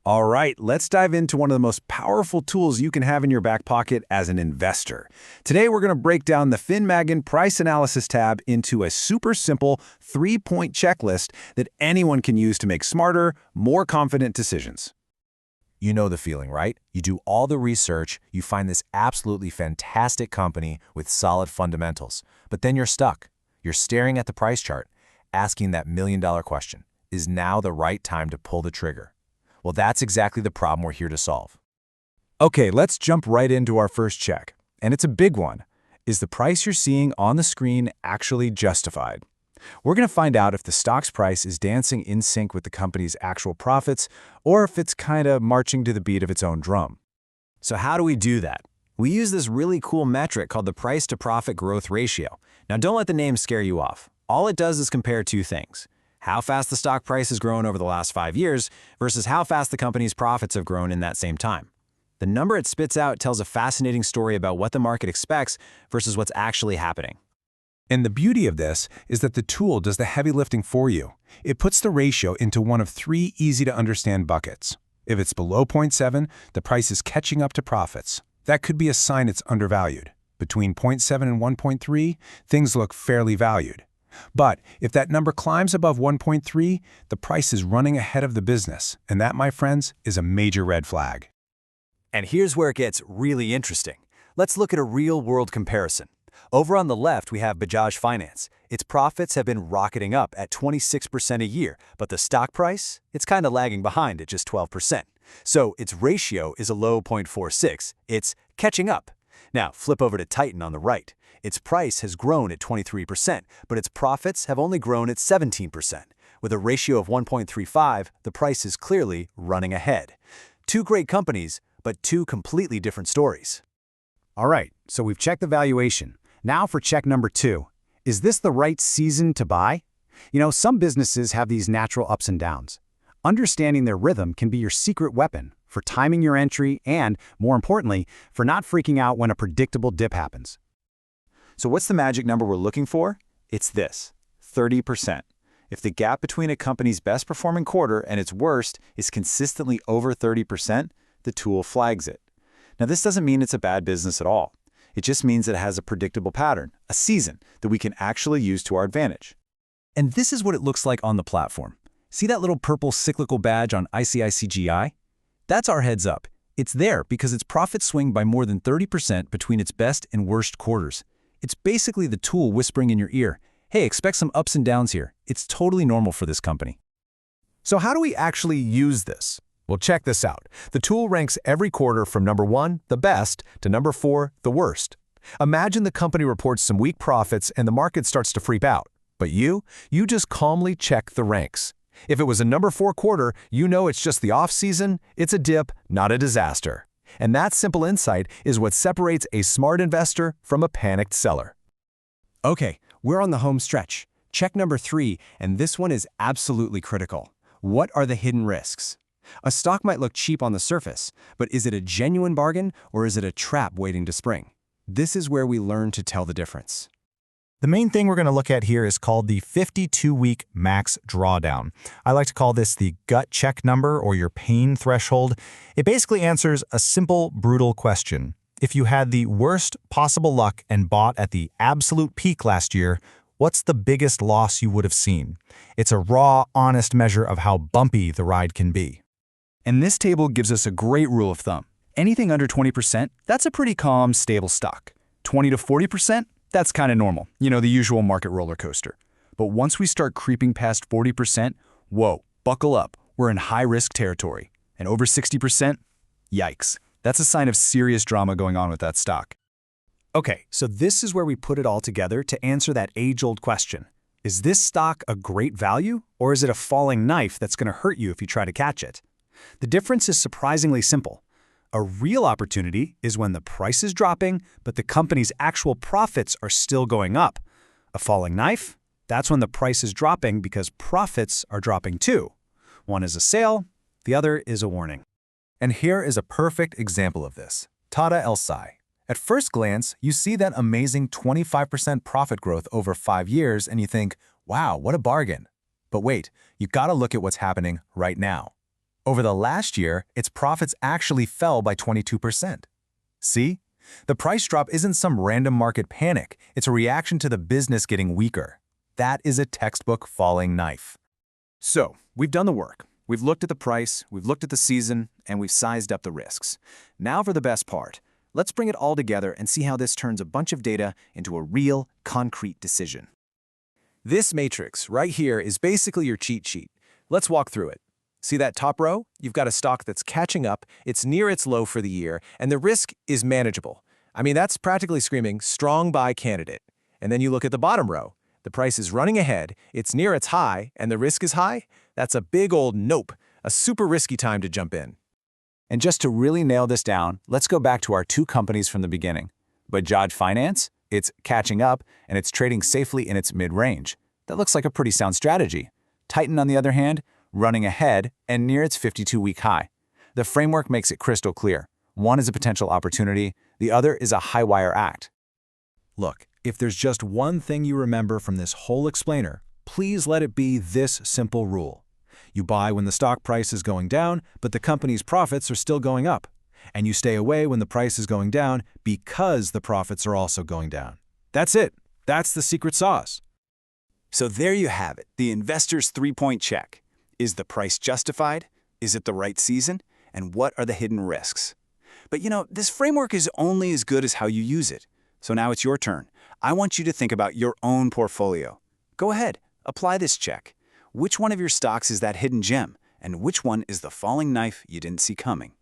All right, let's dive into one of the most powerful tools you can have in your back pocket as an investor. Today, we're going to break down the FinMagine Price Analysis Tab into a super simple 3-point checklist that anyone can use to make smarter, more confident decisions. You know the feeling, right? You do all the research, you find this absolutely fantastic company with solid fundamentals, but then you're stuck. You're staring at the price chart, asking that million-dollar question, is now the right time to pull the trigger? Well, that's exactly the problem we're here to solve. Okay, let's jump right into our first check, and it's a big one. Is the price you're seeing on the screen actually justified? We're going to find out if the stock's price is dancing in sync with the company's actual profits, or if it's kind of marching to the beat of its own drum. So how do we do that? We use this really cool metric called the price-to-profit growth ratio. Now, don't let the name scare you off. All it does is compare two things: how fast the stock price has grown over the last 5 years versus how fast the company's profits have grown in that same time. The number it spits out tells a fascinating story about what the market expects versus what's actually happening. And the beauty of this is that the tool does the heavy lifting for you. It puts the ratio into one of 3 easy-to-understand buckets. If it's below 0.7, the price is catching up to profits. That could be a sign it's undervalued. Between 0.7 and 1.3, things look fairly valued. But if that number climbs above 1.3, the price is running ahead of the business, and that, my friends, is a major red flag. And here's where it gets really interesting. Let's look at a real-world comparison. Over on the left, we have Bajaj Finance. Its profits have been rocketing up at 26% a year, but the stock price, it's kind of lagging behind at just 12%. So its ratio is a low 0.46. It's catching up. Now, flip over to Titan on the right. Its price has grown at 23%, but its profits have only grown at 17%. With a ratio of 1.35, the price is clearly running ahead. Two great companies, but two completely different stories. All right, so we've checked the valuation. Now for check number 2. Is this the right season to buy? You know, some businesses have these natural ups and downs. Understanding their rhythm can be your secret weapon for timing your entry and, more importantly, for not freaking out when a predictable dip happens. So what's the magic number we're looking for? It's this: 30%. If the gap between a company's best performing quarter and its worst is consistently over 30%, the tool flags it. Now, this doesn't mean it's a bad business at all. It just means it has a predictable pattern, a season, that we can actually use to our advantage. And this is what it looks like on the platform. See that little purple cyclical badge on ICICGI? That's our heads up. It's there because its profits swing by more than 30% between its best and worst quarters. It's basically the tool whispering in your ear, hey, expect some ups and downs here. It's totally normal for this company. So how do we actually use this? Well, check this out. The tool ranks every quarter from number 1, the best, to number 4, the worst. Imagine the company reports some weak profits and the market starts to freak out. But you just calmly check the ranks. If it was a number 4 quarter, you know it's just the off-season, it's a dip, not a disaster. And that simple insight is what separates a smart investor from a panicked seller. Okay, we're on the home stretch. Check number 3, and this one is absolutely critical. What are the hidden risks? A stock might look cheap on the surface, but is it a genuine bargain or is it a trap waiting to spring? This is where we learn to tell the difference. The main thing we're going to look at here is called the 52-week max drawdown. I like to call this the gut check number or your pain threshold. It basically answers a simple, brutal question. If you had the worst possible luck and bought at the absolute peak last year, what's the biggest loss you would have seen? It's a raw, honest measure of how bumpy the ride can be. And this table gives us a great rule of thumb. Anything under 20%, that's a pretty calm, stable stock. 20 to 40%, that's kind of normal, you know, the usual market roller coaster. But once we start creeping past 40%, whoa, buckle up, we're in high-risk territory. And over 60%, yikes. That's a sign of serious drama going on with that stock. Okay, so this is where we put it all together to answer that age-old question. Is this stock a great value, or is it a falling knife that's going to hurt you if you try to catch it? The difference is surprisingly simple. A real opportunity is when the price is dropping, but the company's actual profits are still going up. A falling knife? That's when the price is dropping because profits are dropping too. One is a sale, the other is a warning. And here is a perfect example of this. Tata Elxsi. At first glance, you see that amazing 25% profit growth over 5 years and you think, wow, what a bargain. But wait, you gotta look at what's happening right now. Over the last year, its profits actually fell by 22%. See? The price drop isn't some random market panic, it's a reaction to the business getting weaker. That is a textbook falling knife. So, we've done the work. We've looked at the price, we've looked at the season, and we've sized up the risks. Now for the best part. Let's bring it all together and see how this turns a bunch of data into a real, concrete decision. This matrix right here is basically your cheat sheet. Let's walk through it. See that top row? You've got a stock that's catching up, it's near its low for the year, and the risk is manageable. I mean, that's practically screaming strong buy candidate. And then you look at the bottom row. The price is running ahead, it's near its high, and the risk is high? That's a big old nope, a super risky time to jump in. And just to really nail this down, let's go back to our two companies from the beginning. Bajaj Finance, it's catching up, and it's trading safely in its mid-range. That looks like a pretty sound strategy. Titan, on the other hand, running ahead and near its 52-week high. The framework makes it crystal clear. One is a potential opportunity, the other is a high-wire act. Look, if there's just one thing you remember from this whole explainer, please let it be this simple rule. You buy when the stock price is going down, but the company's profits are still going up. And you stay away when the price is going down because the profits are also going down. That's it. That's the secret sauce. So there you have it, the investor's three-point check. Is the price justified? Is it the right season? And what are the hidden risks? But this framework is only as good as how you use it. So now it's your turn. I want you to think about your own portfolio. Go ahead, apply this check. Which one of your stocks is that hidden gem? And which one is the falling knife you didn't see coming?